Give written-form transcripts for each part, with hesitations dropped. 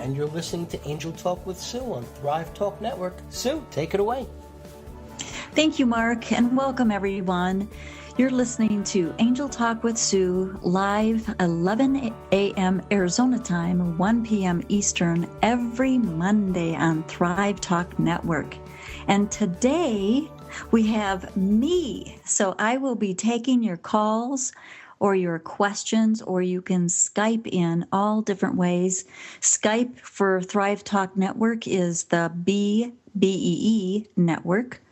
and you're listening to Angel Talk with Sue on Thrive Talk Network. Sue, take it away. Thank you, Mark, and welcome, everyone. You're listening to Angel Talk with Sue, live 11 a.m. Arizona time, 1 p.m. Eastern, every Monday on Thrive Talk Network. And today we have me, so I will be taking your calls or your questions, or you can Skype in all different ways. Skype for Thrive Talk Network is the BEE network,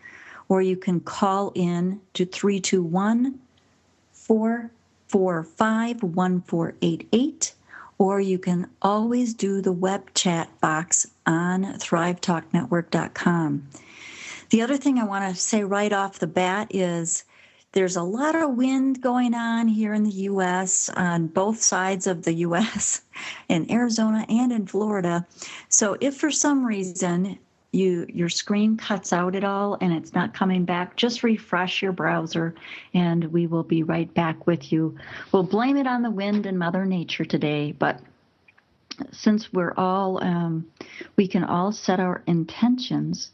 or you can call in to 321-445-1488, or you can always do the web chat box on thrivetalknetwork.com. The other thing I want to say right off the bat is there's a lot of wind going on here in the U.S., on both sides of the U.S., in Arizona and in Florida. So if for some reason your screen cuts out at all and it's not coming back, just refresh your browser and we will be right back with you. We'll blame it on the wind and Mother Nature today, but since we're all, we can all set our intentions,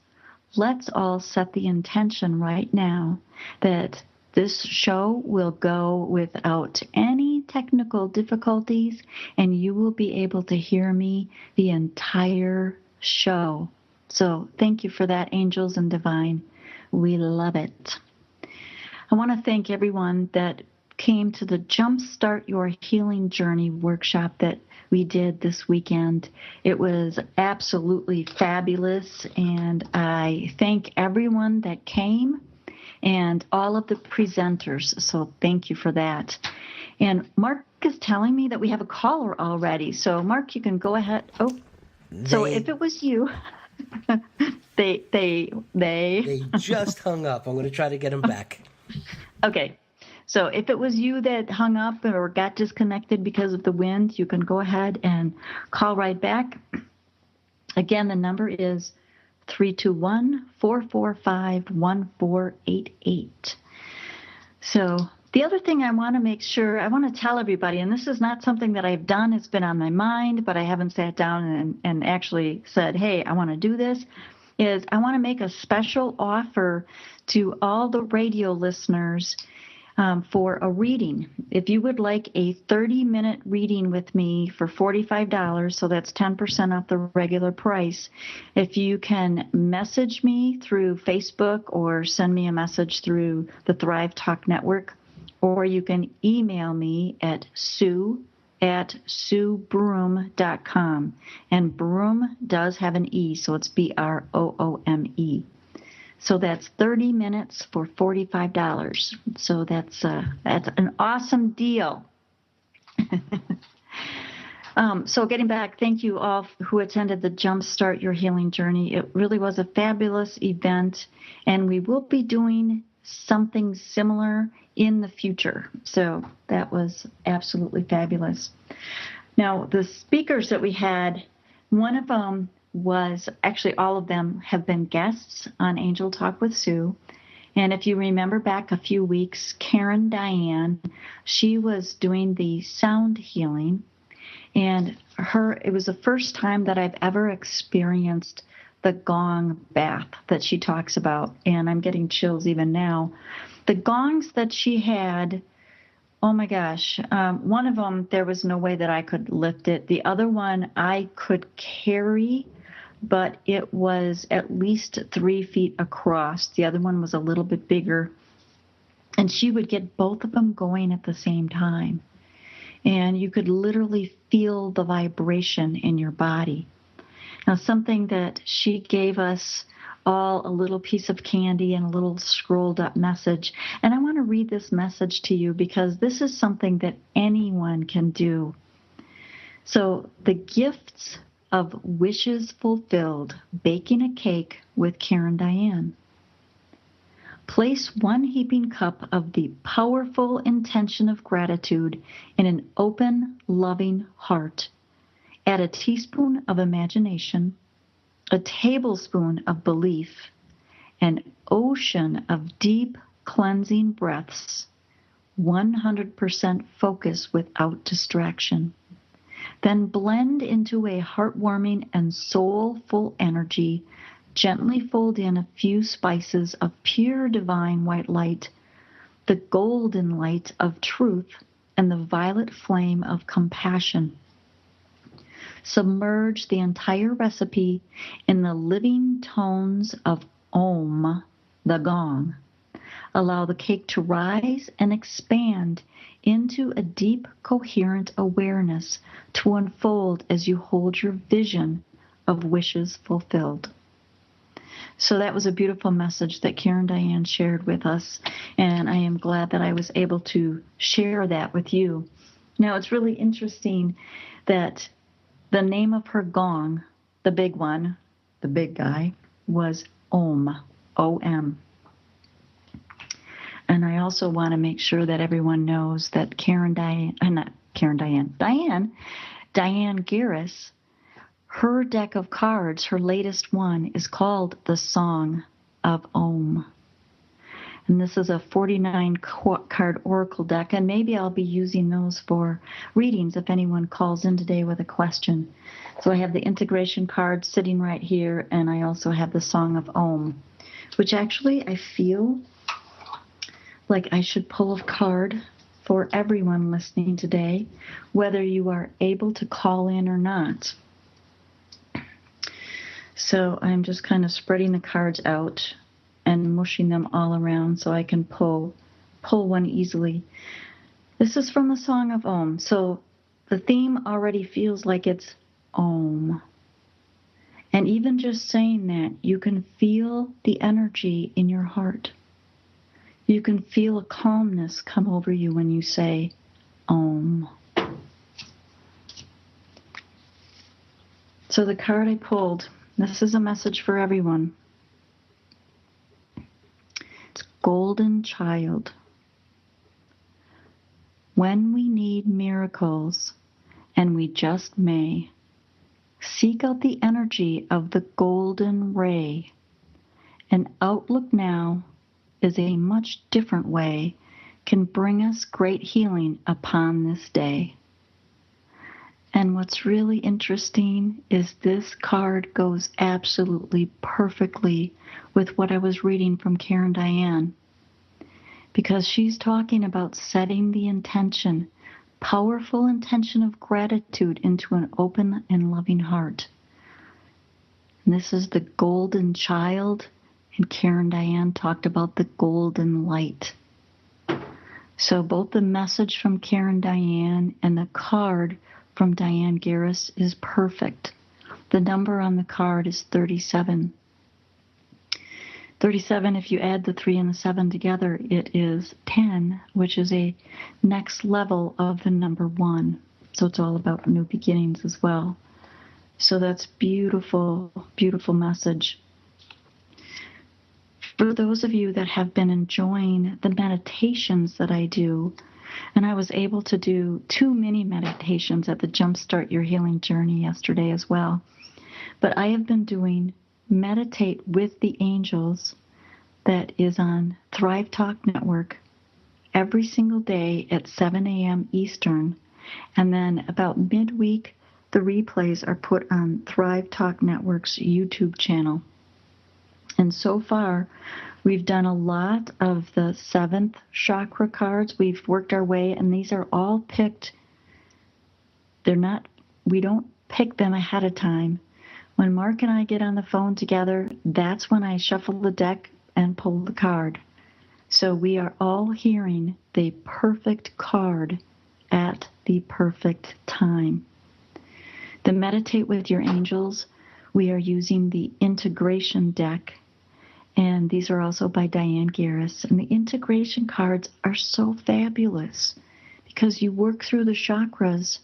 let's all set the intention right now that this show will go without any technical difficulties and you will be able to hear me the entire show. So thank you for that, angels and divine. We love it. I want to thank everyone that came to the Jumpstart Your Healing Journey workshop that we did this weekend. It was absolutely fabulous, and I thank everyone that came and all of the presenters. So thank you for that. And Mark is telling me that we have a caller already. So Mark, you can go ahead. So if it was you... They just hung up. I'm going to try to get them back. Okay. So if it was you that hung up or got disconnected because of the wind, you can go ahead and call right back. Again, the number is 321-445-1488. So the other thing I want to tell everybody, and this is not something that I've done, it's been on my mind, but I haven't sat down and actually said, hey, I want to do this, is I want to make a special offer to all the radio listeners for a reading. If you would like a 30-minute reading with me for $45, so that's 10% off the regular price, if you can message me through Facebook or send me a message through the Thrive Talk Network, or you can email me at sue@suebroome.com. And Broome does have an E, so it's BROOME. So that's 30 minutes for $45. So that's an awesome deal. So getting back, thank you all who attended the Jumpstart Your Healing Journey. It really was a fabulous event, and we will be doing something similar in the future. So that was absolutely fabulous. Now, the speakers that we had, one of them was, actually all of them have been guests on Angel Talk with Sue. And if you remember back a few weeks, Karen Diane, she was doing the sound healing. And it was the first time that I've ever experienced the gong bath that she talks about. And I'm getting chills even now. The gongs that she had, oh my gosh, one of them, there was no way that I could lift it. The other one I could carry, but it was at least 3 feet across. The other one was a little bit bigger. And she would get both of them going at the same time. And you could literally feel the vibration in your body. Now, something that she gave us all, a little piece of candy and a little scrolled up message. And I want to read this message to you because this is something that anyone can do. So, the gifts of wishes fulfilled, baking a cake with Karen Diane. Place 1 heaping cup of the powerful intention of gratitude in an open, loving heart. Add a teaspoon of imagination, a tablespoon of belief, an ocean of deep cleansing breaths, 100% focus without distraction. Then blend into a heartwarming and soulful energy. Gently fold in a few spices of pure divine white light, the golden light of truth, and the violet flame of compassion. Submerge the entire recipe in the living tones of Om, the gong. Allow the cake to rise and expand into a deep, coherent awareness to unfold as you hold your vision of wishes fulfilled. So that was a beautiful message that Karen Diane shared with us, and I am glad that I was able to share that with you. Now, it's really interesting that the name of her gong, the big one, the big guy, was Om, O-M. And I also want to make sure that everyone knows that Diane Garris, her deck of cards, her latest one, is called the Song of Om. And this is a 49 card oracle deck, and maybe I'll be using those for readings if anyone calls in today with a question. So I have the integration card sitting right here, and I also have the Song of Om, which actually I feel like I should pull a card for everyone listening today, whether you are able to call in or not. So I'm just kind of spreading the cards out and mushing them all around so I can pull one easily. This is from the Song of Om. So the theme already feels like it's Om. And even just saying that, you can feel the energy in your heart. You can feel a calmness come over you when you say Om. So the card I pulled, this is a message for everyone. It's Golden Child. When we need miracles, and we just may, seek out the energy of the golden ray. An outlook now is a much different way, can bring us great healing upon this day. And what's really interesting is this card goes absolutely perfectly with what I was reading from Karen Diane, because she's talking about setting the intention, powerful intention of gratitude into an open and loving heart. And this is the golden child, and Karen Diane talked about the golden light. So both the message from Karen Diane and the card from Diane Garris is perfect. The number on the card is 37. 37, if you add the 3 and the 7 together, it is 10, which is a next level of the number 1. So it's all about new beginnings as well. So that's beautiful, beautiful message. For those of you that have been enjoying the meditations that I do, and I was able to do 2 mini meditations at the Jumpstart Your Healing Journey yesterday as well. But I have been doing Meditate with the Angels that is on Thrive Talk Network every single day at 7 a.m. Eastern. And then about midweek, the replays are put on Thrive Talk Network's YouTube channel. And so far, we've done a lot of the 7th chakra cards. We've worked our way, and these are all picked. We don't pick them ahead of time. When Mark and I get on the phone together, that's when I shuffle the deck and pull the card. So we are all hearing the perfect card at the perfect time. The Meditate with Your Angels, we are using the integration deck. And these are also by Diane Garris. And the integration cards are so fabulous because you work through the chakras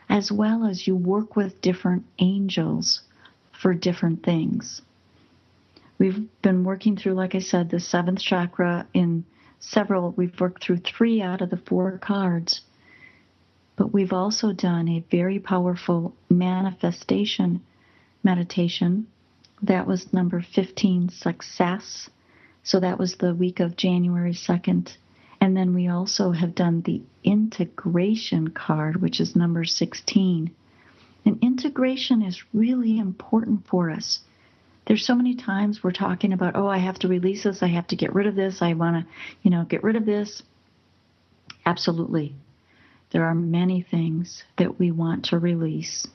as well as you work with different angels for different things. We've been working through, like I said, the 7th chakra in several. We've worked through 3 out of the 4 cards. But we've also done a very powerful manifestation meditation. That was number 15, Success. So that was the week of January 2nd. And then we also have done the Integration card, which is number 16. And integration is really important for us. There's so many times we're talking about, oh, I have to release this, I have to get rid of this, I want to, get rid of this. Absolutely. There are many things that we want to release.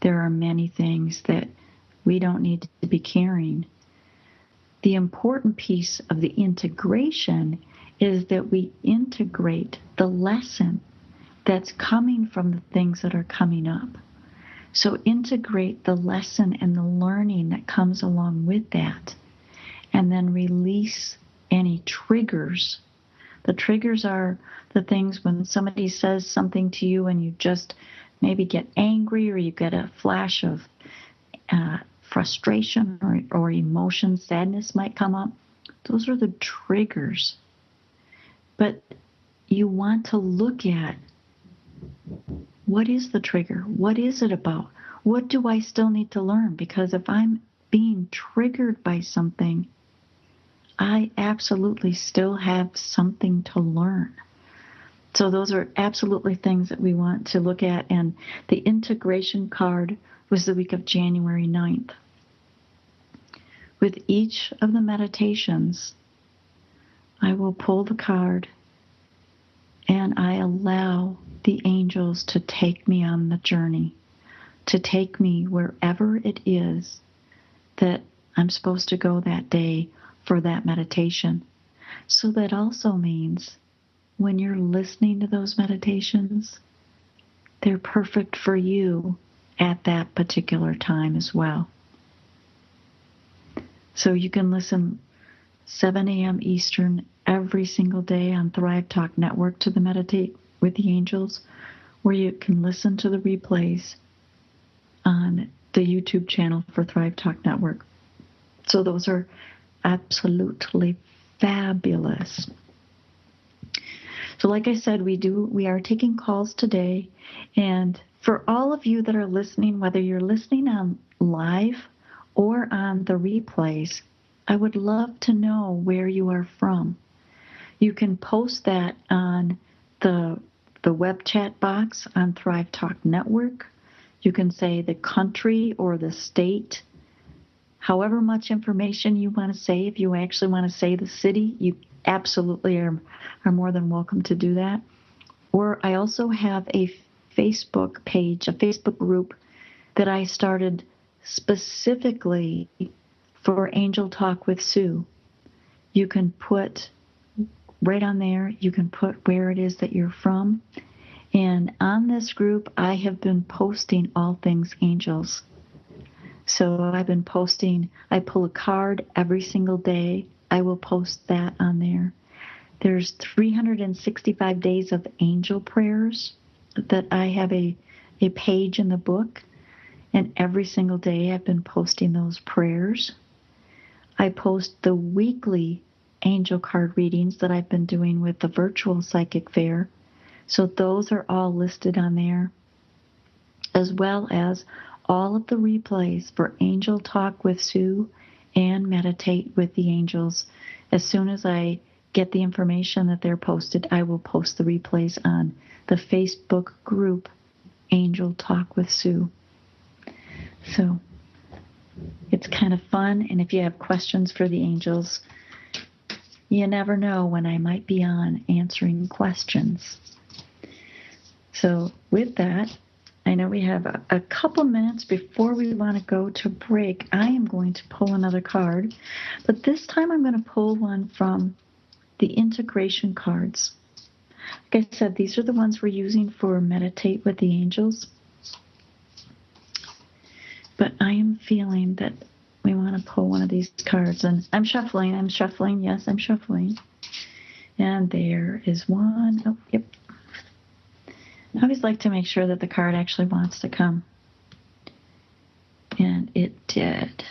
There are many things that we don't need to be carrying. The important piece of the integration is that we integrate the lesson that's coming from the things that are coming up. So integrate the lesson and the learning that comes along with that, and then release any triggers. The triggers are the things when somebody says something to you and you just maybe get angry, or you get a flash of frustration or emotion, sadness might come up. Those are the triggers. But you want to look at, what is the trigger? What is it about? What do I still need to learn? Because if I'm being triggered by something, I absolutely still have something to learn. So those are absolutely things that we want to look at. And the integration card was the week of January 9th. With each of the meditations, I will pull the card and I allow the angels to take me on the journey, to take me wherever it is that I'm supposed to go that day for that meditation. So that also means when you're listening to those meditations, they're perfect for you at that particular time as well. So you can listen 7 a.m. Eastern every single day on Thrive Talk Network to the Meditate with the Angels, or you can listen to the replays on the YouTube channel for Thrive Talk Network. So those are absolutely fabulous. So like I said, we are taking calls today, and for all of you that are listening, whether you're listening on live or on the replays, I would love to know where you are from. You can post that on the web chat box on Thrive Talk Network. You can say the country or the state, however much information you want to say. If you actually want to say the city, you absolutely are more than welcome to do that. Or I also have a Facebook page, a Facebook group that I started specifically for Angel Talk with Sue. You can put right on there, you can put where it is that you're from. And on this group, I have been posting all things angels. So I've been posting, I pull a card every single day. I will post that on there. There's 365 days of angel prayers that I have a page in the book. And every single day I've been posting those prayers. I post the weekly angel card readings that I've been doing with the virtual psychic fair. So those are all listed on there, as well as all of the replays for Angel Talk with Sue and Meditate with the Angels. As soon as I get the information that they're posted, I will post the replays on the Facebook group Angel Talk with Sue. So it's kind of fun, and if you have questions for the angels, you never know when I might be on answering questions. So with that, I know we have a couple minutes before we want to go to break. I am going to pull another card, but this time I'm going to pull one from the integration cards. Like I said, these are the ones we're using for Meditate with the Angels. But I am feeling that we want to pull one of these cards. And I'm shuffling. Yes, I'm shuffling. And there is one. Oh, yep. I always like to make sure that the card actually wants to come. And it did.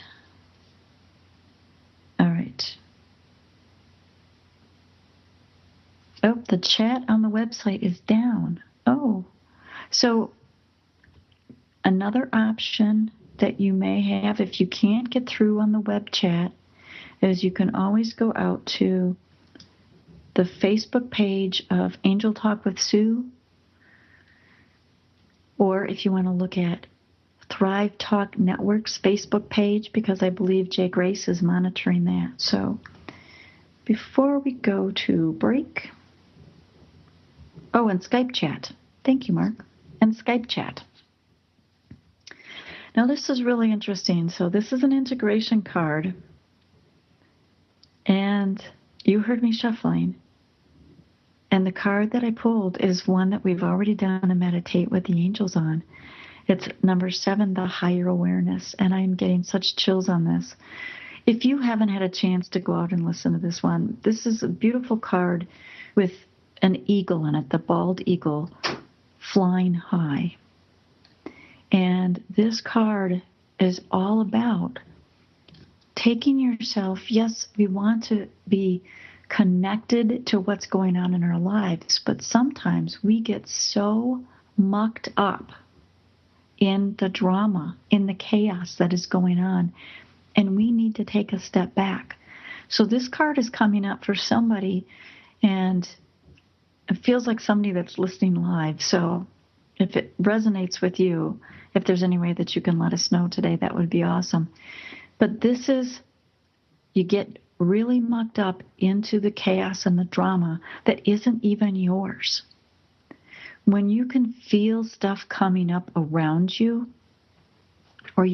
All right. Oh, the chat on the website is down. Oh. So another option that you may have if you can't get through on the web chat is you can always go out to the Facebook page of Angel Talk with Sue, or if you want to look at Thrive Talk Network's Facebook page because I believe Jay Grace is monitoring that. So before we go to break, and Skype chat. Thank you, Mark. And Skype chat. Now this is really interesting. So this is an integration card. And you heard me shuffling. And the card that I pulled is one that we've already done a meditate with the angels on. It's number 7, the higher awareness. And I'm getting such chills on this. If you haven't had a chance to go out and listen to this one, this is a beautiful card with an eagle in it, the bald eagle flying high. And this card is all about taking yourself. Yes, we want to be connected to what's going on in our lives, but sometimes we get so mucked up in the drama, in the chaos that is going on, and we need to take a step back. So this card is coming up for somebody, and it feels like somebody that's listening live. So if it resonates with you, if there's any way that you can let us know today, that would be awesome. But this is, you get really mucked up into the chaos and the drama that isn't even yours. When you can feel stuff coming up around you, or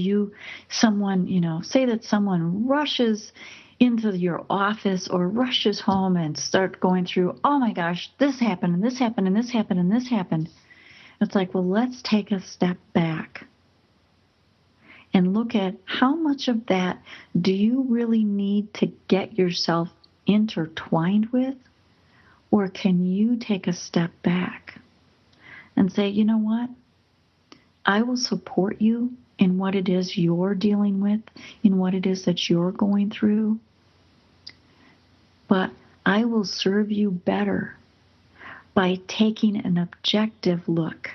someone, say that someone rushes into your office or rushes home and start going through, oh my gosh, this happened and this happened and this happened and this happened. It's like, well, let's take a step back and look at how much of that do you really need to get yourself intertwined with, or can you take a step back and say, you know what, I will support you in what it is you're dealing with, in what it is that you're going through, but I will serve you better by taking an objective look,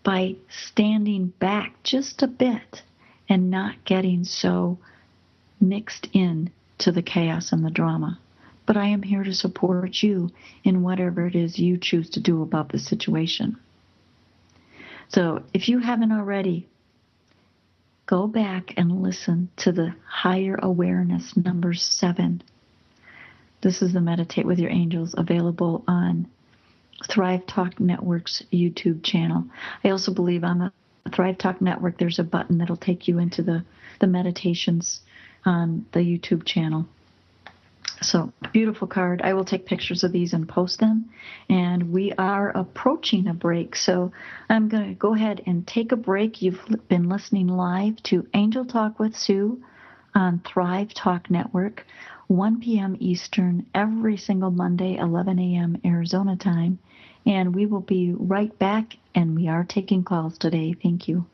by standing back just a bit and not getting so mixed in to the chaos and the drama. But I am here to support you in whatever it is you choose to do about the situation. So if you haven't already, go back and listen to the higher awareness number 7. This is the Meditate with Your Angels, available on Thrive Talk Network's YouTube channel. I also believe on the Thrive Talk Network there's a button that'll take you into the meditations on the YouTube channel. So, beautiful card. I will take pictures of these and post them. And we are approaching a break. So I'm going to go ahead and take a break. You've been listening live to Angel Talk with Sue on Thrive Talk Network, 1 p.m. Eastern, every single Monday, 11 a.m. Arizona time. And we will be right back. And we are taking calls today. Thank you.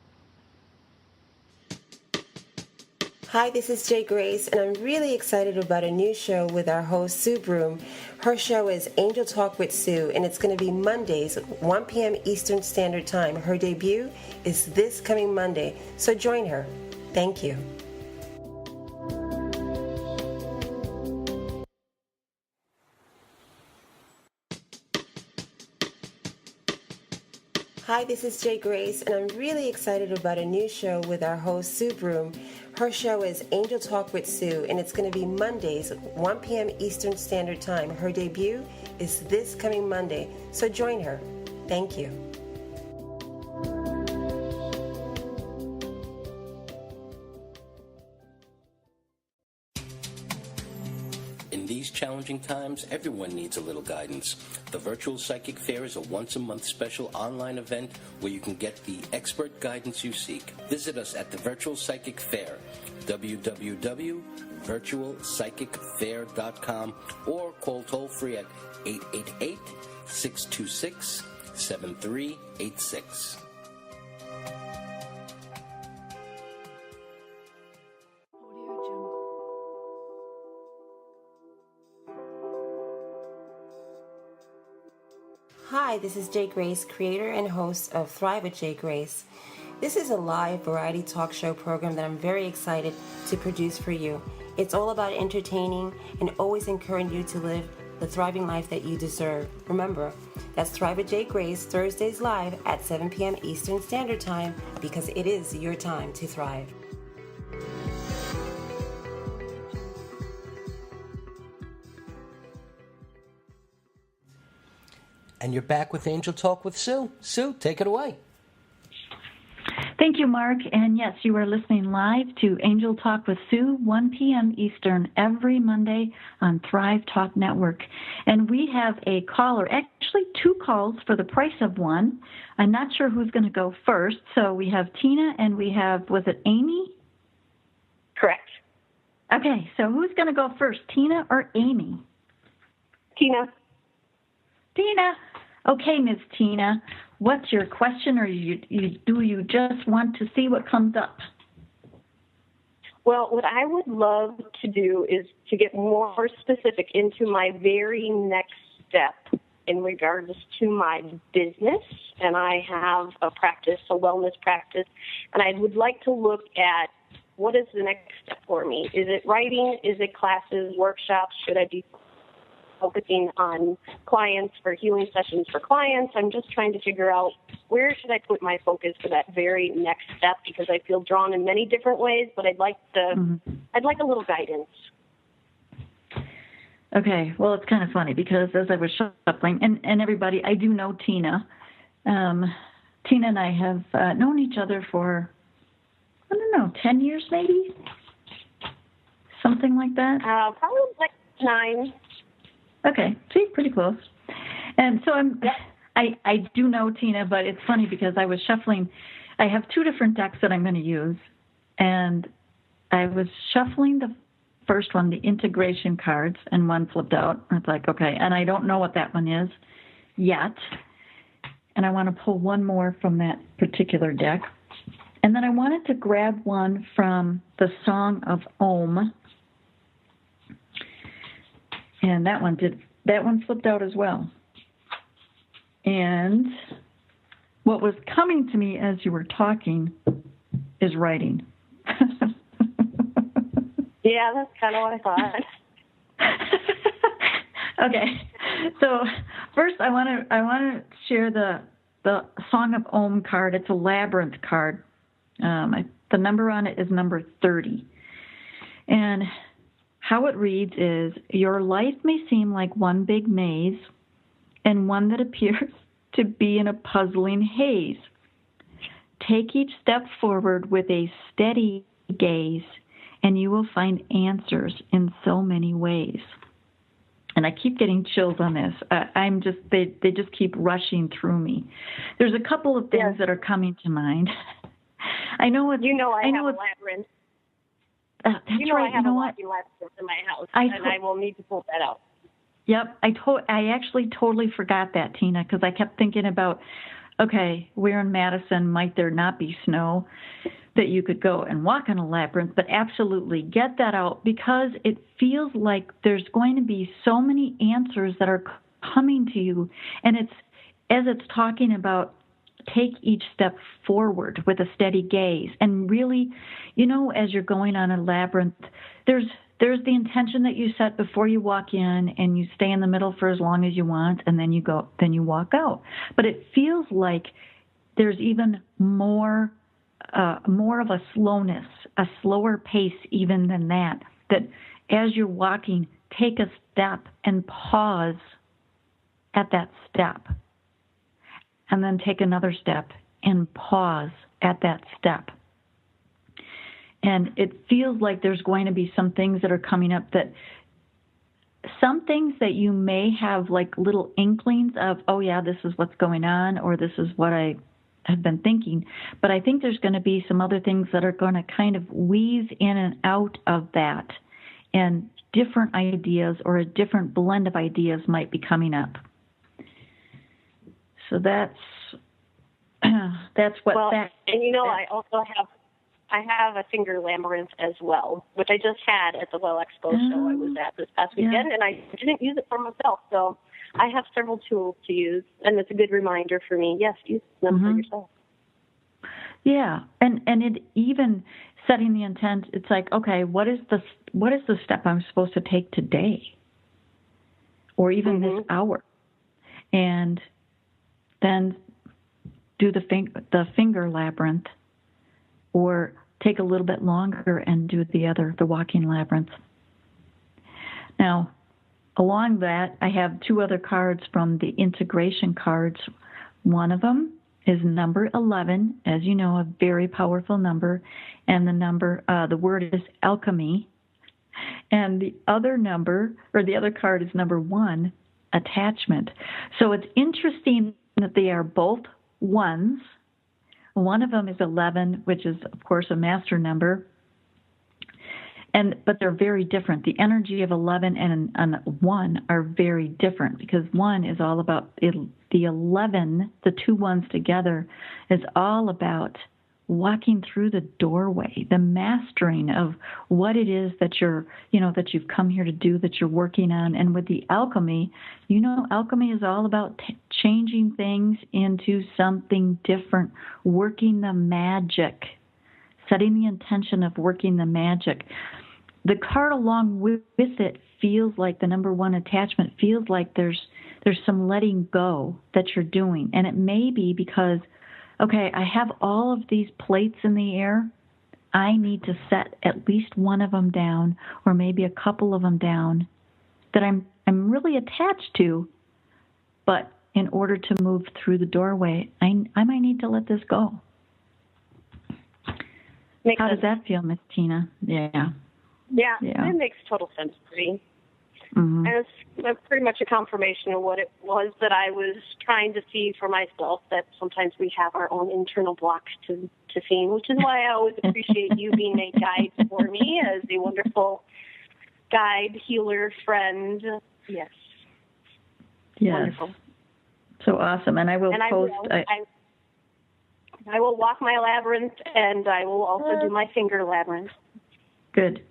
Hi, this is Jay Grace, and I'm really excited about a new show with our host, Sue Broom. Her show is Angel Talk with Sue, and it's going to be Mondays, 1 p.m. Eastern Standard Time. Her debut is this coming Monday, so join her. Thank you. Hi, this is Jay Grace, and I'm really excited about a new show with our host, Sue Broom. Her show is Angel Talk with Sue, and it's going to be Mondays, 1 p.m. Eastern Standard Time. Her debut is this coming Monday, so join her. Thank you. In these challenging times, everyone needs a little guidance. The Virtual Psychic Fair is a once-a-month special online event where you can get the expert guidance you seek. Visit us at the Virtual Psychic Fair, www.virtualpsychicfair.com, or call toll-free at 888-626-7386. Hi, this is Jay Grace, creator and host of Thrive with Jay Grace. This is a live variety talk show program that I'm very excited to produce for you. It's all about entertaining and always encouraging you to live the thriving life that you deserve. Remember, that's Thrive with Jay Grace, Thursdays live at 7 p.m. Eastern Standard Time, because it is your time to thrive. And you're back with Angel Talk with Sue. Sue, take it away. Thank you, Mark. And yes, you are listening live to Angel Talk with Sue, 1 p.m. Eastern, every Monday on Thrive Talk Network. And we have a caller, actually 2 calls for the price of 1. I'm not sure who's going to go first. So we have Tina and we have, was it Amy? Correct. Okay, so who's going to go first, Tina or Amy? Tina. Tina. Okay, Ms. Tina. What's your question, or do you just want to see what comes up? Well, what I would love to do is to get more specific into my very next step in regards to my business. And I have a practice, a wellness practice, and I would like to look at what is the next step for me. Is it writing? Is it classes, workshops? Should I be focusing on clients for healing sessions for clients? I'm just trying to figure out where should I put my focus for that very next step, because I feel drawn in many different ways, but I'd like a little guidance. Okay, well, it's kind of funny because as I was shuffling, and everybody, I do know Tina. Tina and I have known each other for, 10 years maybe? Something like that? Probably like 9. Okay, see, pretty close. And so I do know Tina, but it's funny because I was shuffling. I have 2 different decks that I'm going to use, and I was shuffling the first one, the integration cards, and one flipped out. It's like, okay, and I don't know what that one is yet, and I want to pull one more from that particular deck. And then I wanted to grab one from the Song of Om. And that one flipped out as well. And what was coming to me as you were talking is writing. Yeah, that's kind of what I thought. Okay. So first I want to share the Song of Om card. It's a labyrinth card. The number on it is number 30. And how it reads is, your life may seem like one big maze and one that appears to be in a puzzling haze. Take each step forward with a steady gaze, and you will find answers in so many ways. And I keep getting chills on this. They just keep rushing through me. There's a couple of things that are coming to mind. I know it's, I have a labyrinth. That's right. I have a walking labyrinth in my house, and I will need to pull that out. Yep. I actually totally forgot that, Tina, because I kept thinking about, okay, we're in Madison. Might there not be snow that you could go and walk in a labyrinth? But absolutely get that out, because it feels like there's going to be so many answers that are coming to you. And it's talking about take each step forward with a steady gaze. And really, as you're going on a labyrinth, there's the intention that you set before you walk in, and you stay in the middle for as long as you want, and then you walk out. But it feels like there's even more of a slowness, a slower pace even than that as you're walking, take a step and pause at that step. And then take another step and pause at that step. And it feels like there's going to be some things that are coming up, some things that you may have like little inklings of, oh yeah, this is what's going on, or this is what I have been thinking. But I think there's going to be some other things that are going to kind of weave in and out of that. And different ideas or a different blend of ideas might be coming up. So that's what that. And I also have a finger labyrinth as well, which I just had at the Well Expo show I was at this past weekend, and I didn't use it for myself. So I have several tools to use, and it's a good reminder for me. Yes, use them for yourself. Yeah, and it even setting the intent. It's like, okay, what is the step I'm supposed to take today? or even this hour, and then do the finger labyrinth, or take a little bit longer and do the walking labyrinth. Now, along that, I have two other cards from the integration cards. One of them is number 11, as you know, a very powerful number, and the word is alchemy. And the other card is number 1, attachment. So it's interesting that they are both ones. One of them is 11, which is, of course, a master number. But they're very different. The energy of 11 and 1 are very different, because 1 is all about the 11, the two ones together, is all about walking through the doorway, the mastering of what it is that that you've come here to do, that you're working on. And with the alchemy, alchemy is all about changing things into something different, working the magic, setting the intention of working the magic. The card along with it feels like the number 1 attachment feels like there's some letting go that you're doing. And it may be because, okay, I have all of these plates in the air. I need to set at least one of them down, or maybe a couple of them down, that I'm really attached to. But in order to move through the doorway, I might need to let this go. How does that feel, Miss Tina? Yeah, it makes total sense to me. Mm-hmm. And it's pretty much a confirmation of what it was that I was trying to see for myself, that sometimes we have our own internal blocks to seeing, which is why I always appreciate you being a guide for me as a wonderful guide, healer, friend. Yes. Wonderful. So awesome. And I will post... I will walk my labyrinth, and I will also do my finger labyrinth. Good.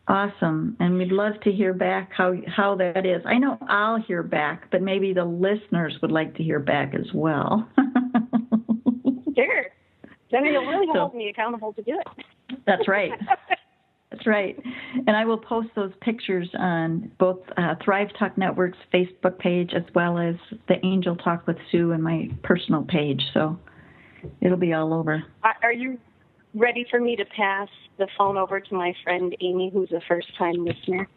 Awesome. And we'd love to hear back how that is. I know I'll hear back, but maybe the listeners would like to hear back as well. Sure. Then it'll really hold me accountable to do it. That's right. That's right. And I will post those pictures on both Thrive Talk Network's Facebook page, as well as the Angel Talk with Sue and my personal page. So it'll be all over. Are you ready for me to pass the phone over to my friend Amy, who's a first-time listener?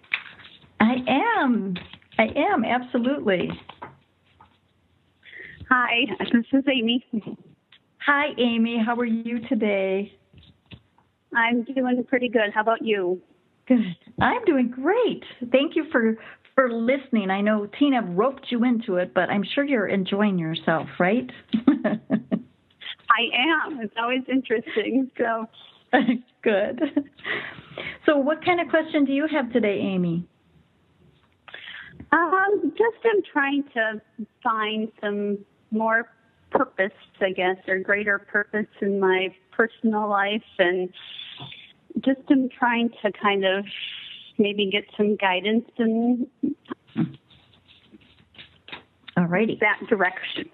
I am, absolutely. Hi, this is Amy. Hi, Amy. How are you today? I'm doing pretty good. How about you? Good. I'm doing great. Thank you for listening. I know Tina roped you into it, but I'm sure you're enjoying yourself, right? I am. It's always interesting. So good. So what kind of question do you have today, Amy? Just I'm trying to find some more purpose, I guess, or greater purpose in my personal life, and just am trying to kind of maybe get some guidance in that direction.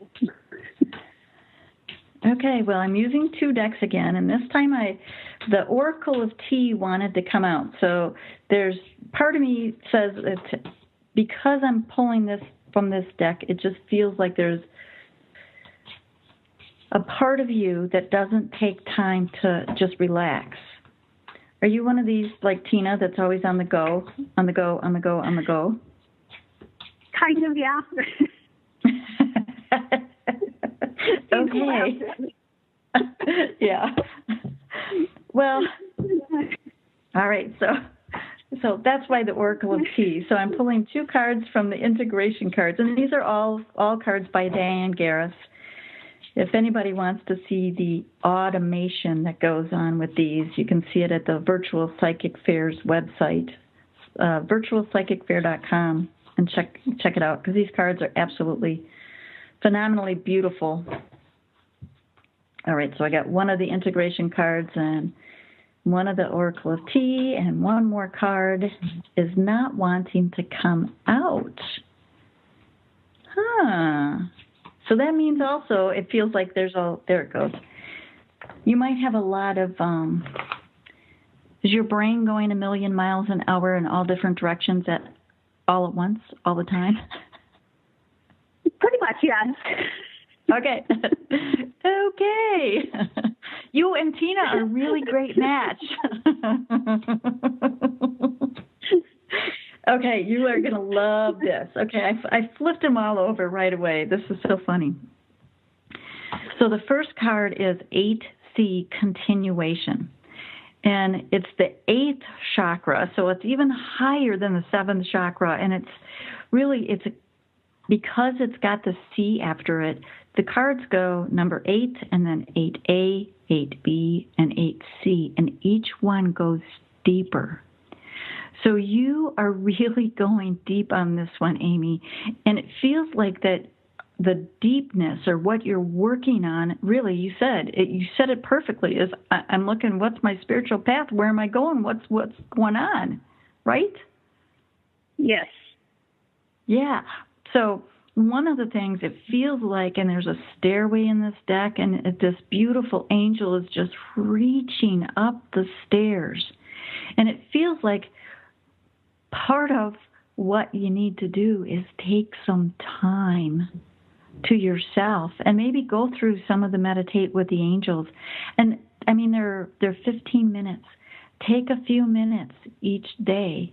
Okay, well, I'm using 2 decks again, and this time the Oracle of Tea wanted to come out. So there's part of me says that because I'm pulling this from this deck, it just feels like there's a part of you that doesn't take time to just relax. Are you one of these, like Tina, that's always on the go, on the go, on the go, on the go? Kind of, yeah. Okay. Yeah. Well, all right. So that's why the Oracle of Tea. So I'm pulling 2 cards from the integration cards, and these are all cards by Diane Garris. If anybody wants to see the automation that goes on with these, you can see it at the Virtual Psychic Fair's website, virtualpsychicfair.com, and check it out, because these cards are absolutely phenomenally beautiful. All right, so I got one of the integration cards and one of the Oracle of Tea, and one more card is not wanting to come out. So that means also it feels like there it goes. You might have a lot of, is your brain going a million miles an hour in all different directions all at once, all the time? Pretty much, yes. Okay. Okay. You and Tina are a really great match. Okay, you are going to love this. Okay, I flipped them all over right away. This is so funny. So the first card is 8C, continuation. And it's the 8th chakra, so it's even higher than the 7th chakra. And it's really, because it's got the C after it, the cards go number 8 and then 8A, 8B, and 8C, and each one goes deeper. So you are really going deep on this one, Amy, and it feels like that the deepness or what you're working on, really, you said it perfectly, is I'm looking, what's my spiritual path? Where am I going? What's going on, right? Yes. Yeah. So one of the things it feels like, and there's a stairway in this deck, and this beautiful angel is just reaching up the stairs. And it feels like part of what you need to do is take some time to yourself and maybe go through some of the meditate with the angels. And I mean, they're 15 minutes. Take a few minutes each day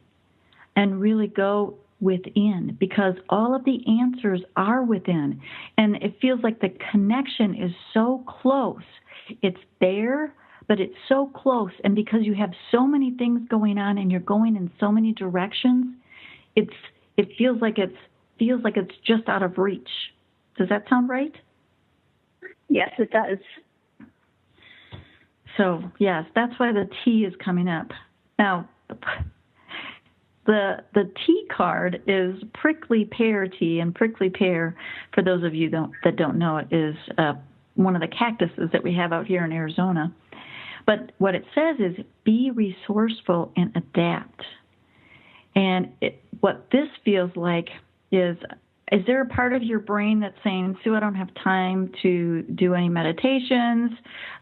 and really go within, because all of the answers are within. And it feels like the connection is so close. It's there, but it's so close. And because you have so many things going on and you're going in so many directions, it feels like it's just out of reach. Does that sound right? Yes, it does. So, yes, that's why the T is coming up. Now, the T card is prickly pear tea, and prickly pear, for those of you that don't know it, is one of the cactuses that we have out here in Arizona. But what it says is be resourceful and adapt. And what this feels like is there a part of your brain that's saying, Sue, I don't have time to do any meditations.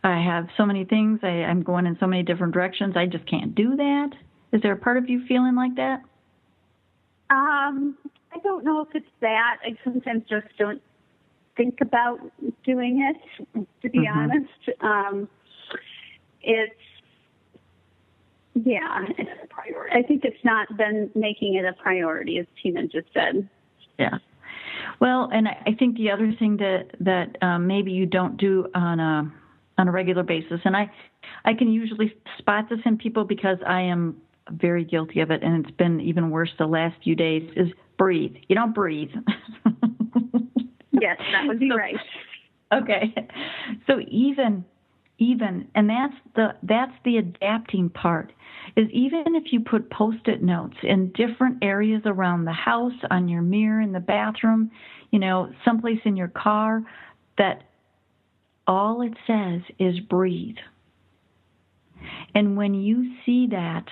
I have so many things. I'm going in so many different directions. I just can't do that. Is there a part of you feeling like that? I don't know if it's that. I sometimes just don't think about doing it, to be honest. It's a priority. I think it's not been making it a priority, as Tina just said. Yeah. Well, and I think the other thing that maybe you don't do on a regular basis, and I can usually spot this in people because I am very guilty of it, and it's been even worse the last few days, is breathe. You don't breathe. Yes, that would be right. Okay. So even, and that's the adapting part, is even if you put Post-it notes in different areas around the house, on your mirror, in the bathroom, someplace in your car, that all it says is breathe. And when you see that,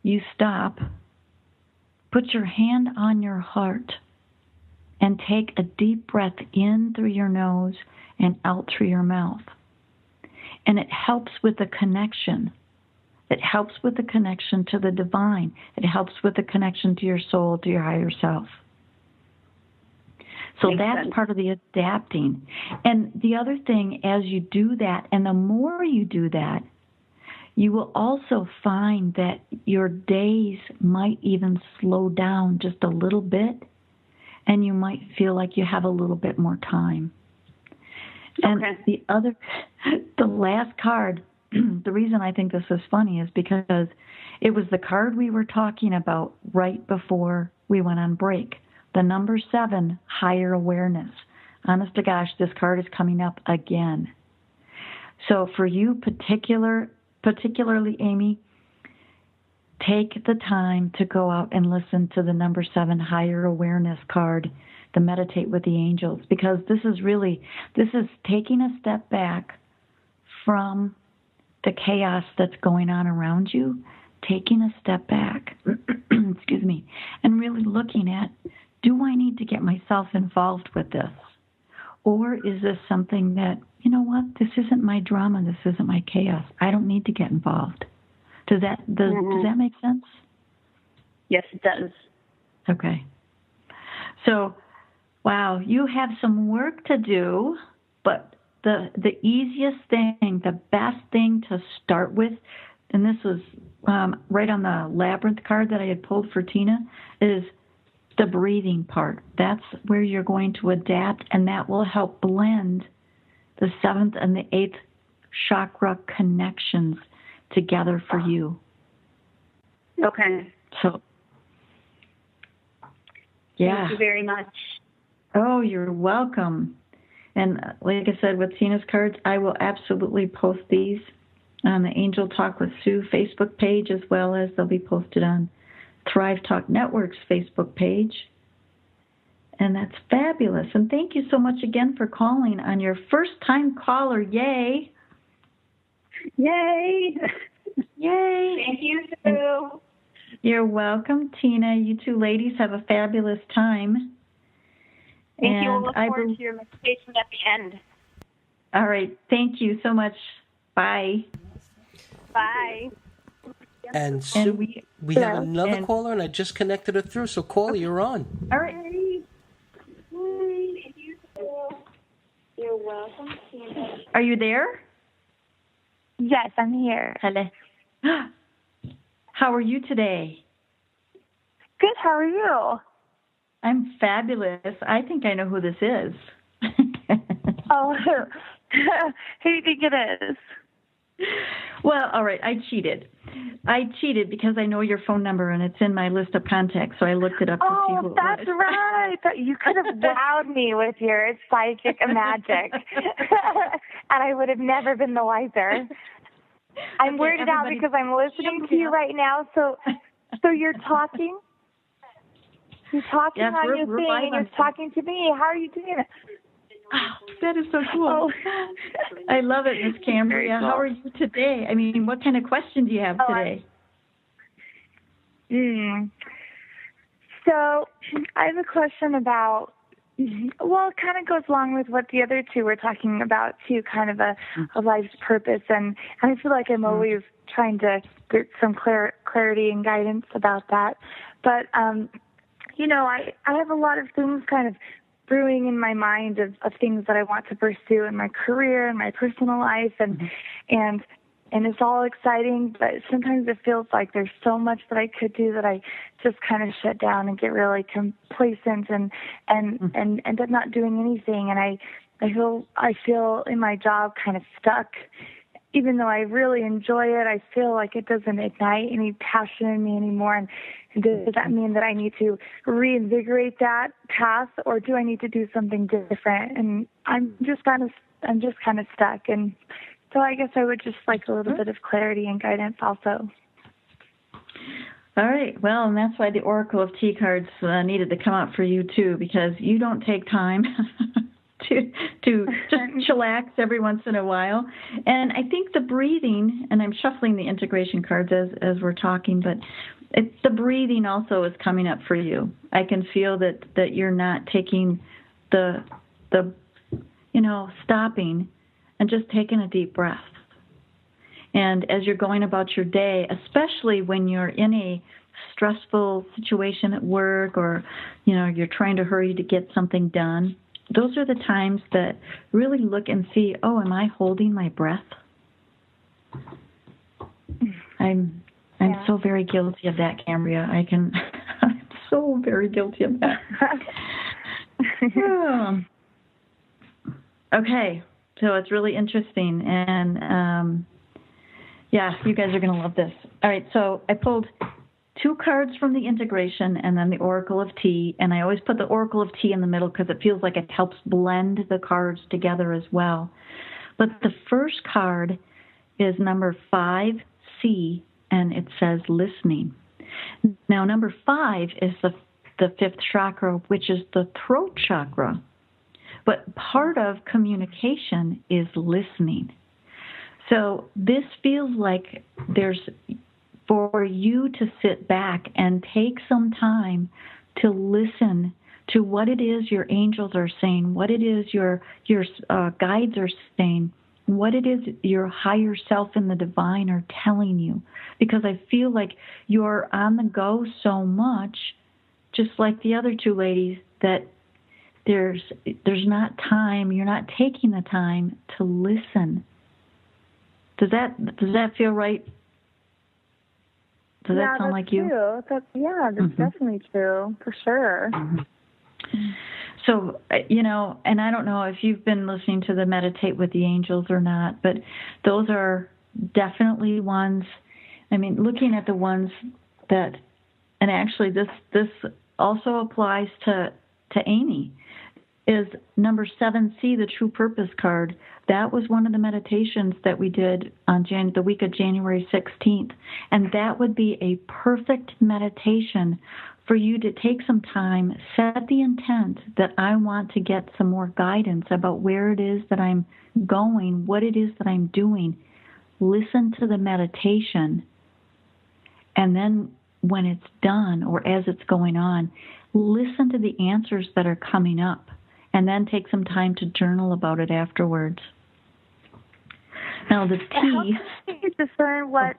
you stop, put your hand on your heart, and take a deep breath in through your nose and out through your mouth. And it helps with the connection. It helps with the connection to the divine. It helps with the connection to your soul, to your higher self. So that's part of the adapting. And the other thing, as you do that, and the more you do that, you will also find that your days might even slow down just a little bit, and you might feel like you have a little bit more time. And the last card, the reason I think this is funny is because it was the card we were talking about right before we went on break. The number 7, higher awareness. Honest to gosh, this card is coming up again. So for you particularly, Amy, take the time to go out and listen to the number 7, higher awareness card, the Meditate with the Angels, because this is taking a step back from the chaos that's going on around you, taking a step back, excuse me, and really looking at, do I need to get myself involved with this? Or is this something that, you know what, this isn't my drama, this isn't my chaos. I don't need to get involved. Does that make sense? Yes, it does. Okay. So, wow, you have some work to do, but the easiest thing, the best thing to start with, and this was right on the labyrinth card that I had pulled for Tina, is the breathing part. That's where you're going to adapt, and that will help blend the 7th and the 8th chakra connections together for you. Okay. So, yeah. Thank you very much. Oh, you're welcome. And like I said, with Tina's cards, I will absolutely post these on the Angel Talk with Sue Facebook page, as well as they'll be posted on Thrive Talk Network's Facebook page. And that's fabulous. And thank you so much again for calling on your first-time caller. Yay. Yay. Yay. Thank you, Sue. You're welcome, Tina. You two ladies have a fabulous time. Thank you. We'll look forward to your meditation at the end. All right. Thank you so much. Bye. Bye. And Sue, we have another And- caller, and I just connected her through. So, caller, you're on. All right. You're welcome. Are you there? Yes, I'm here. Hello. How are you today? Good, how are you? I'm fabulous. I think I know who this is. Oh, who do you think it is? Well, all right, I cheated. I cheated because I know your phone number and it's in my list of contacts, so I looked it up to see who it that's was. right. You could have wowed me with your psychic magic, and I would have never been the wiser. I'm Okay, weirded out because I'm listening to you right now. So you're talking? You're talking Yes, on we're your thing, live and you're on- talking to me. How are you doing it? Oh, that is so cool. Oh. I love it, Miss Cambria. Cool. How are you today? I mean, what kind of questions do you have today? So I have a question about, well, it kind of goes along with what the other two were talking about too, kind of a life's purpose. And I feel like I'm always trying to get some clarity and guidance about that. But, I have a lot of things kind of brewing in my mind of things that I want to pursue in my career and my personal life. And it's all exciting, but sometimes it feels like there's so much that I could do that I just kind of shut down and get really complacent and end up not doing anything. And I feel in my job kind of stuck. Even though I really enjoy it, I feel like it doesn't ignite any passion in me anymore. And does that mean that I need to reinvigorate that path, or do I need to do something different? And I'm just kind of stuck. And so I guess I would just like a little bit of clarity and guidance also. All right. Well, and that's why the Oracle of Tea cards needed to come out for you too, because you don't take time to just chillax every once in a while. And I think the breathing, and I'm shuffling the integration cards as we're talking, but the breathing also is coming up for you. I can feel that you're not taking the stopping and just taking a deep breath. And as you're going about your day, especially when you're in a stressful situation at work, or you're trying to hurry to get something done, those are the times that really look and see, oh, am I holding my breath? I'm so very guilty of that, Cambria. I'm so very guilty of that. Okay, so it's really interesting, and you guys are going to love this. All right, so I pulled 2 cards from the integration and then the Oracle of Tea, and I always put the Oracle of Tea in the middle because it feels like it helps blend the cards together as well. But the first card is number 5C, and it says listening. Now, number 5 is the 5th chakra, which is the throat chakra. But part of communication is listening. So this feels like there's for you to sit back and take some time to listen to what it is your angels are saying, what it is your guides are saying, what it is your higher self and the divine are telling you. Because I feel like you're on the go so much, just like the other two ladies, that there's not time, you're not taking the time to listen. Does that feel right? Does that sound like you? True. That's definitely true, for sure. Mm-hmm. So, and I don't know if you've been listening to the Meditate with the Angels or not, but those are definitely ones, looking at the ones that, and actually this also applies to Amy, is number 7C, the True Purpose card. That was one of the meditations that we did on the week of January 16th. And that would be a perfect meditation for you to take some time, set the intent that I want to get some more guidance about where it is that I'm going, what it is that I'm doing. Listen to the meditation. And then when it's done or as it's going on, listen to the answers that are coming up. And then take some time to journal about it afterwards. Now the T. How can you discern what?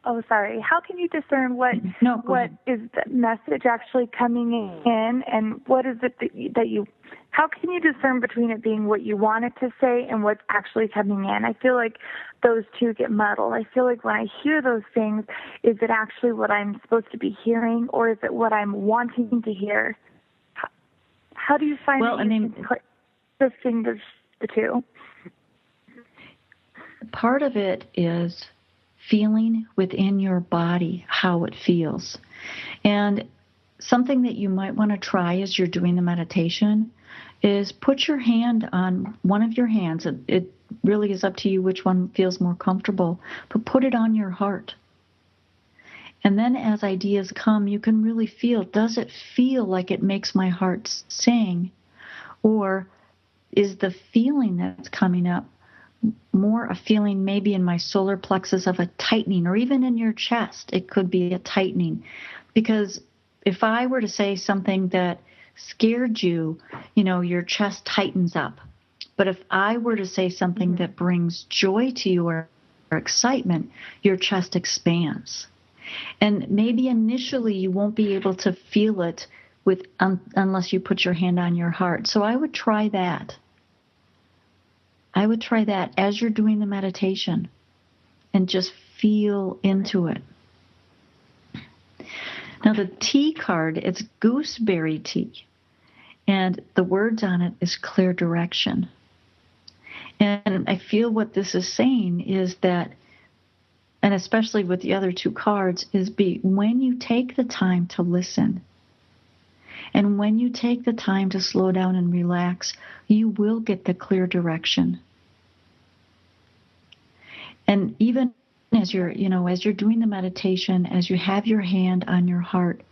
Oh, sorry. How can you discern what is the message actually coming in, and what is it that you? How can you discern between it being what you want it to say and what's actually coming in? I feel like those two get muddled. I feel like when I hear those things, is it actually what I'm supposed to be hearing, or is it what I'm wanting to hear? How do you find that you can distinguish the two? Part of it is feeling within your body how it feels. And something that you might want to try as you're doing the meditation is put your hand on one of your hands. It really is up to you which one feels more comfortable, but put it on your heart. And then as ideas come, you can really feel, does it feel like it makes my heart sing? Or is the feeling that's coming up more a feeling maybe in my solar plexus of a tightening, or even in your chest, it could be a tightening? Because if I were to say something that scared you, your chest tightens up. But if I were to say something that brings joy to you or excitement, your chest expands. And maybe initially you won't be able to feel it unless you put your hand on your heart. So I would try that. I would try that as you're doing the meditation and just feel into it. Now the T card, it's gooseberry tea. And the words on it is clear direction. And I feel what this is saying is that, and especially with the other two cards, is when you take the time to listen, and when you take the time to slow down and relax, you will get the clear direction. And even as you're doing the meditation, as you have your hand on your heart,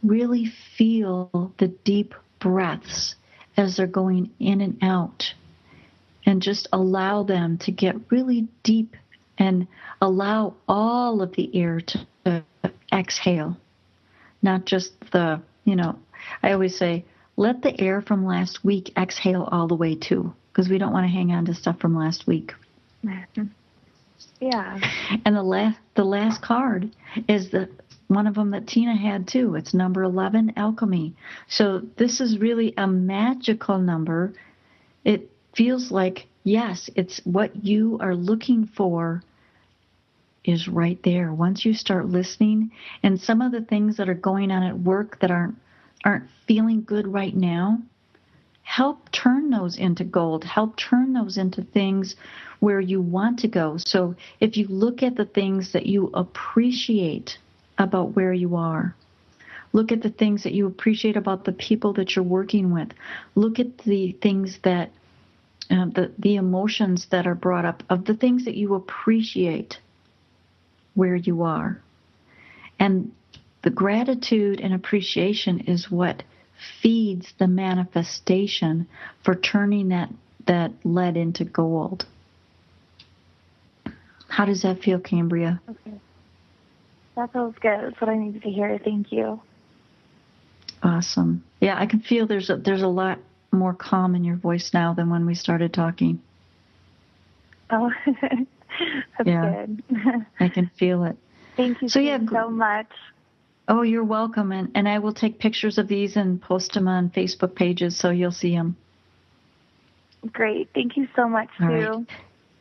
really feel the deep breaths as they're going in and out, and just allow them to get really deep and allow all of the air to exhale, not just I always say, let the air from last week exhale all the way too, because we don't want to hang on to stuff from last week. Yeah. And the last card is one of them that Tina had too. It's number 11, alchemy. So this is really a magical number. It feels like, yes, it's what you are looking for is right there. Once you start listening, and some of the things that are going on at work that aren't feeling good right now, help turn those into gold. Help turn those into things where you want to go. So if you look at the things that you appreciate about where you are, look at the things that you appreciate about the people that you're working with, look at the things that the emotions that are brought up of the things that you appreciate where you are. And the gratitude and appreciation is what feeds the manifestation for turning that lead into gold. How does that feel, Cambria? Okay. That feels good. That's what I needed to hear. Thank you. Awesome. Yeah, I can feel there's a lot more calm in your voice now than when we started talking. Oh, that's good. I can feel it. Thank you so much. Oh, you're welcome. And I will take pictures of these and post them on Facebook pages so you'll see them. Great. Thank you so much, Sue. All right.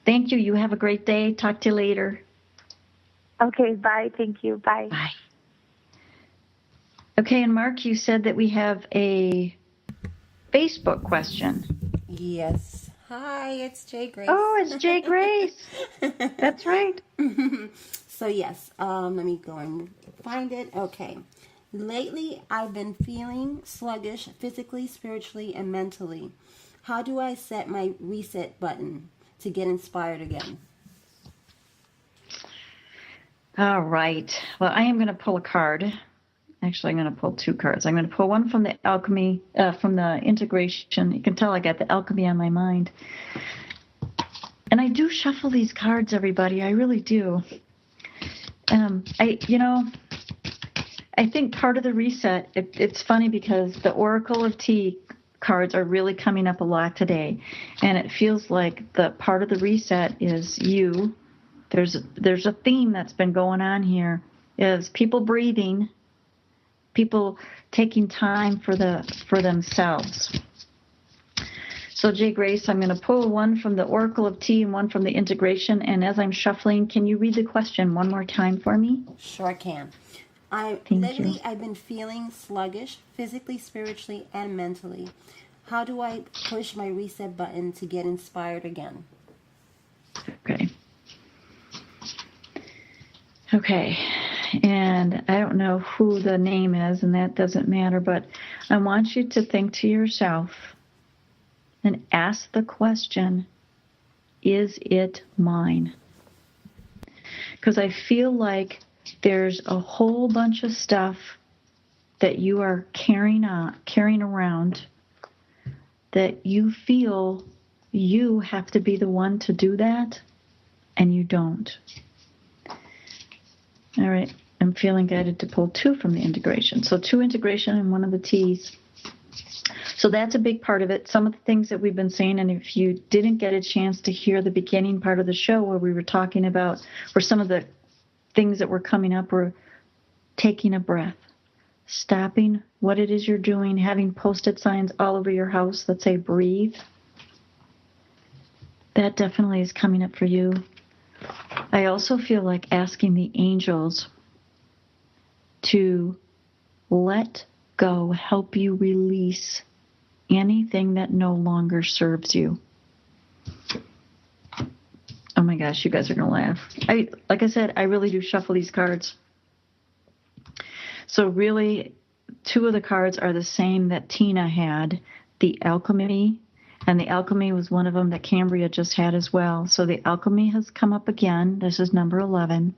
Thank you. You have a great day. Talk to you later. Okay, bye. Thank you. Bye. Bye. Okay, and Mark, you said that we have a Facebook question. Yes. Hi, it's Jay Grace. Oh, it's Jay Grace. That's right. So yes, let me go and find it. Okay. Lately, I've been feeling sluggish physically, spiritually, and mentally. How do I set my reset button to get inspired again? All right. Well, I am going to pull a card. Actually, I'm going to pull two cards. I'm going to pull one from the alchemy, from the integration. You can tell I got the alchemy on my mind. And I do shuffle these cards, everybody. I really do. I think part of the reset, it's funny because the Oracle of Tea cards are really coming up a lot today. And it feels like the part of the reset is you. There's a theme that's been going on here, is people breathing, people taking time for themselves. So, Jay Grace, I'm going to pull one from the Oracle of Tea and one from the integration. And as I'm shuffling, can you read the question one more time for me? Sure can. I've been feeling sluggish, physically, spiritually, and mentally. How do I push my reset button to get inspired again? Okay. And I don't know who the name is, and that doesn't matter, but I want you to think to yourself and ask the question, is it mine? Because I feel like there's a whole bunch of stuff that you are carrying around that you feel you have to be the one to do that, and you don't. All right, I'm feeling guided to pull two from the integration. So two integration and one of the T's. So that's a big part of it. Some of the things that we've been saying, and if you didn't get a chance to hear the beginning part of the show where we were talking about, or some of the things that were coming up, were taking a breath, stopping what it is you're doing, having post-it signs all over your house that say breathe. That definitely is coming up for you. I also feel like asking the angels to let go, help you release anything that no longer serves you. Oh my gosh, you guys are going to laugh. Like I said, I really do shuffle these cards. So really, two of the cards are the same that Tina had, the alchemy, and the alchemy was one of them that Cambria just had as well. So the alchemy has come up again. This is number 11.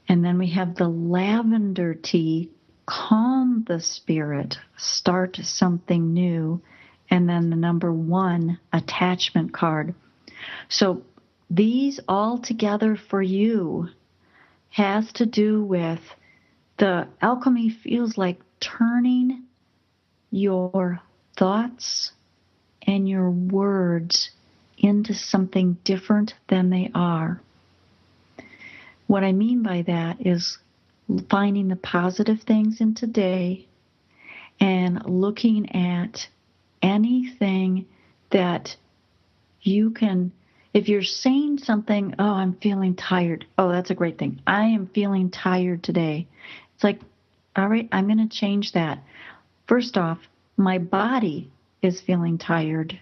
And then we have the lavender tea, calm the spirit, start something new. And then the number 1 attachment card. So these all together for you has to do with the alchemy feels like turning your thoughts and your words into something different than they are. What I mean by that is finding the positive things in today and looking at anything that you can, if you're saying something, oh, I'm feeling tired. Oh, that's a great thing. I am feeling tired today. It's like, all right, I'm going to change that. First off, my body is feeling tired,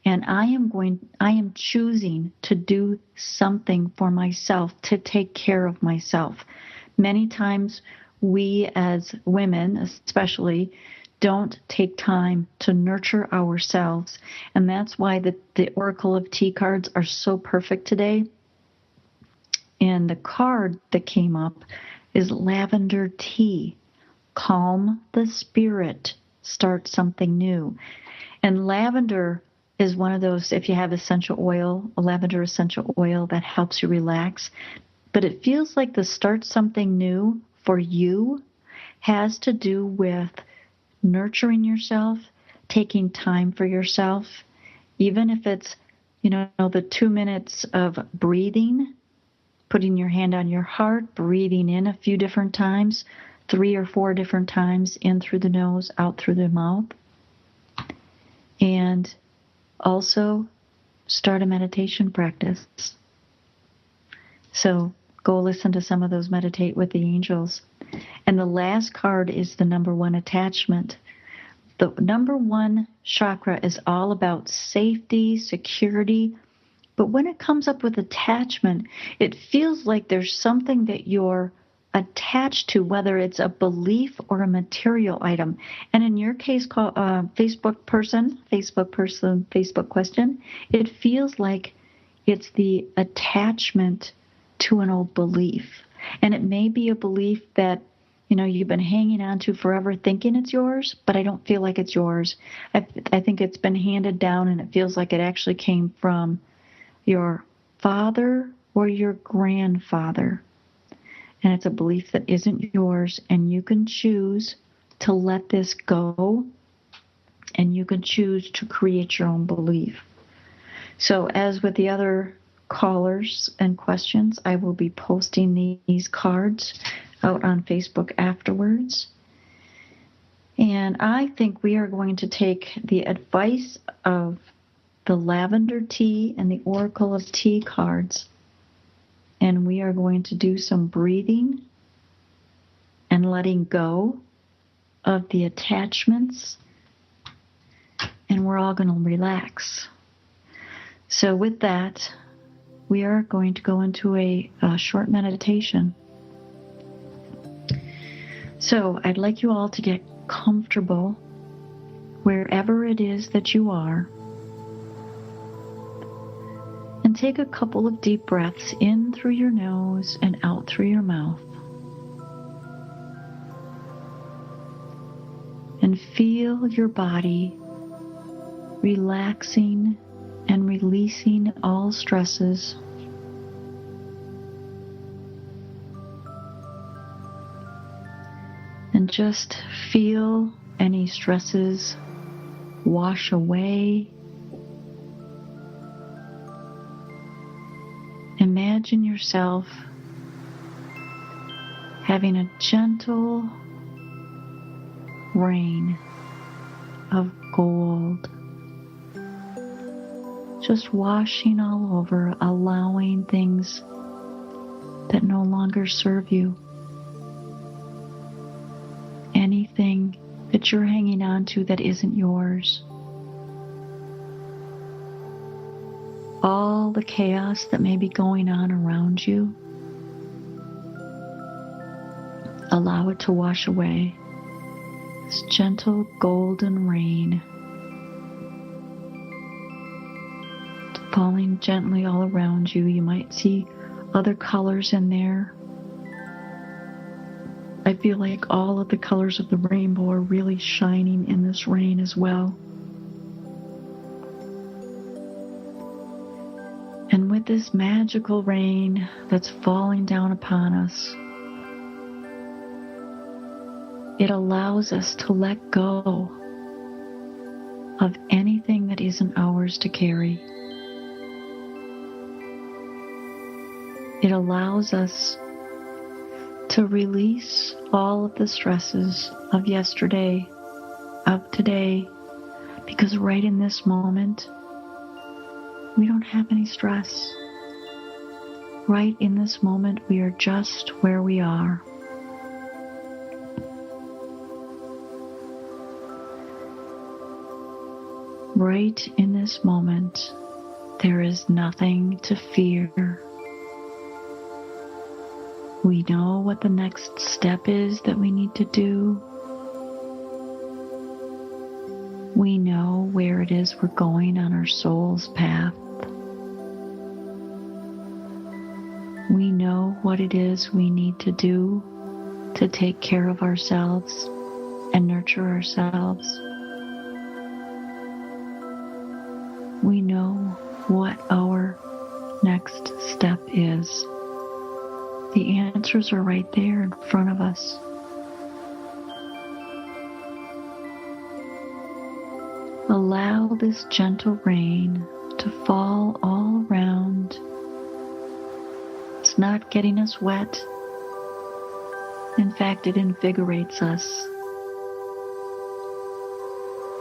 and I am choosing to do something for myself, to take care of myself. Many times we as women especially don't take time to nurture ourselves, and that's why the Oracle of Tea cards are so perfect today. And the card that came up is lavender tea. Calm the spirit, start something new. And lavender is one of those, if you have essential oil, a lavender essential oil that helps you relax. But it feels like the start something new for you has to do with nurturing yourself, taking time for yourself, even if it's, the 2 minutes of breathing, putting your hand on your heart, breathing in a few different times, 3 or 4 different times, in through the nose, out through the mouth. And also start a meditation practice. So go listen to some of those Meditate with the Angels. And the last card is the number 1, attachment. The number 1 chakra is all about safety, security. But when it comes up with attachment, it feels like there's something that you're attached to, whether it's a belief or a material item. And in your case, Facebook question, it feels like it's the attachment to an old belief. And it may be a belief that you've been hanging on to forever, thinking it's yours, but I don't feel like it's yours. I think it's been handed down, and it feels like it actually came from your father or your grandfather. And it's a belief that isn't yours, and you can choose to let this go, and you can choose to create your own belief. So as with the other callers and questions, I will be posting these cards out on Facebook afterwards. And I think we are going to take the advice of the Lavender Tea and the Oracle of Tea cards, and we are going to do some breathing and letting go of the attachments, and we're all going to relax. So with that, we are going to go into a short meditation. So I'd like you all to get comfortable wherever it is that you are, and take a couple of deep breaths in through your nose and out through your mouth. And feel your body relaxing and releasing all stresses. And just feel any stresses wash away. Imagine yourself having a gentle rain of gold, just washing all over, allowing things that no longer serve you, anything that you're hanging on to that isn't yours, all the chaos that may be going on around you. Allow it to wash away. This gentle golden rain falling gently all around you. You might see other colors in there. I feel like all of the colors of the rainbow are really shining in this rain as well. And with this magical rain that's falling down upon us, it allows us to let go of anything that isn't ours to carry. It allows us to release all of the stresses of yesterday, of today, because right in this moment, we don't have any stress. Right in this moment, we are just where we are. Right in this moment, there is nothing to fear. We know what the next step is that we need to do. We know where it is we're going on our soul's path. We know what it is we need to do to take care of ourselves and nurture ourselves. We know what our next step is. The answers are right there in front of us. Allow this gentle rain to to fall all around. It's not getting us wet. In fact, it invigorates us.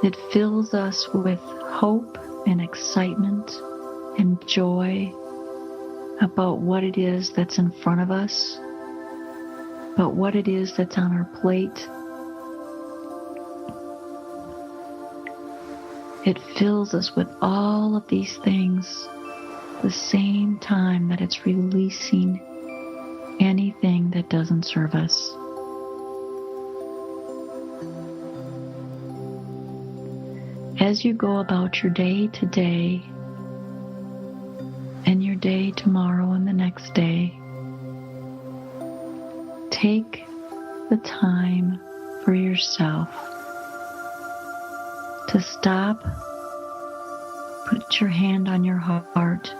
It fills us with hope and excitement and joy about what it is that's in front of us, about what it is that's on our plate. It fills us with all of these things the same time that it's releasing anything that doesn't serve us. As you go about your day today and your day tomorrow and the next day, take the time for yourself to stop, put your hand on your heart,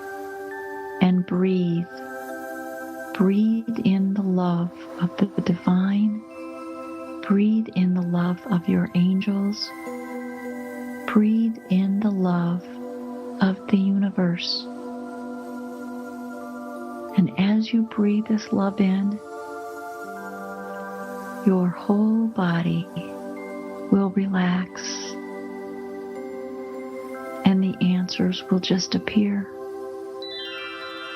and breathe. Breathe in the love of the divine. Breathe in the love of your angels. Breathe in the love of the universe. And as you breathe this love in, your whole body will relax, and the answers will just appear.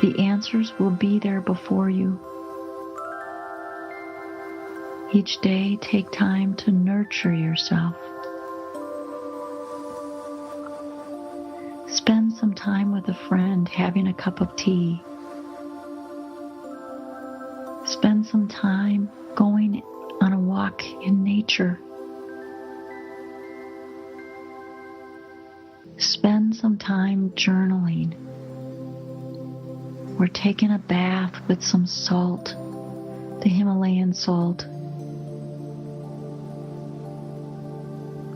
The answers will be there before you. Each day, take time to nurture yourself. Spend some time with a friend having a cup of tea. Spend some time going on a walk in nature. Spend some time journaling or taking a bath with some salt, the Himalayan salt.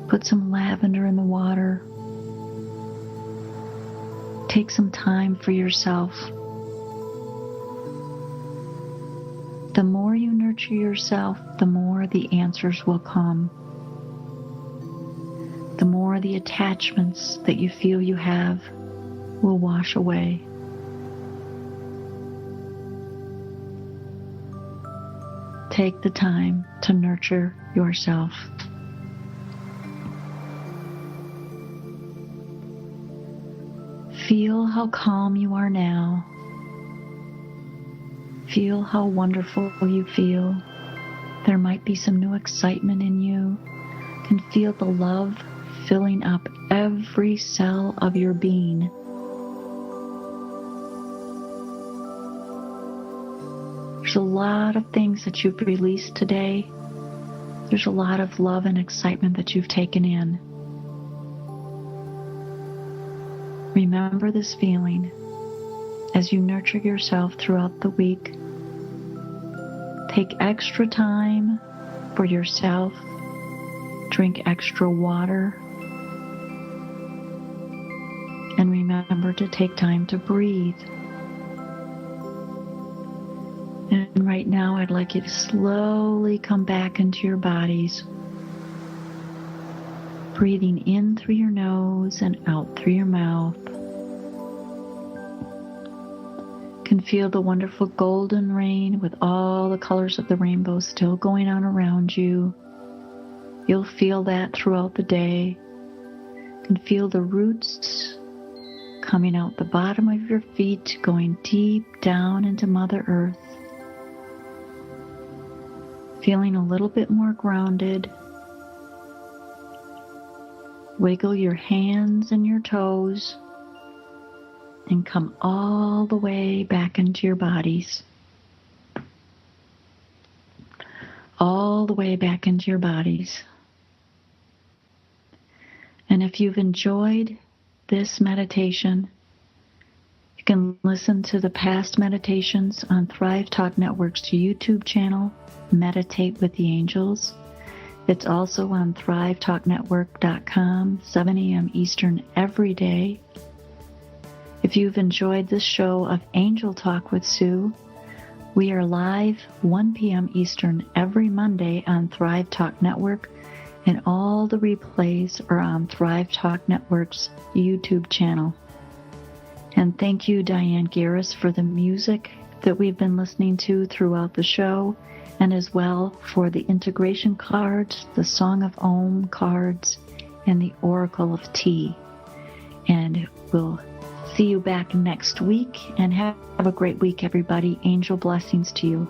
Put some lavender in the water. Take some time for yourself. The more you nurture yourself, the more the answers will come. The more the attachments that you feel you have will wash away. Take the time to nurture yourself. Feel how calm you are now. Feel how wonderful you feel. There might be some new excitement in you. You can feel the love filling up every cell of your being. There's a lot of things that you've released today. There's a lot of love and excitement that you've taken in. Remember this feeling as you nurture yourself throughout the week. Take extra time for yourself. Drink extra water. And remember to take time to breathe. And right now, I'd like you to slowly come back into your bodies. Breathing in through your nose and out through your mouth. You can feel the wonderful golden rain with all the colors of the rainbow still going on around you. You'll feel that throughout the day. You can feel the roots coming out the bottom of your feet, going deep down into Mother Earth. Feeling a little bit more grounded. Wiggle your hands and your toes and come all the way back into your bodies. All the way back into your bodies. And if you've enjoyed this meditation, you can listen to the past meditations on Thrive Talk Network's YouTube channel, Meditate with the Angels. It's also on thrivetalknetwork.com, 7 a.m. Eastern every day. If you've enjoyed this show of Angel Talk with Sue, we are live 1 p.m. Eastern every Monday on Thrive Talk Network, and all the replays are on Thrive Talk Network's YouTube channel. And thank you, Diane Garris, for the music that we've been listening to throughout the show, and as well for the integration cards, the Song of Om cards, and the Oracle of Tea. And we'll see you back next week, and have a great week, everybody. Angel blessings to you.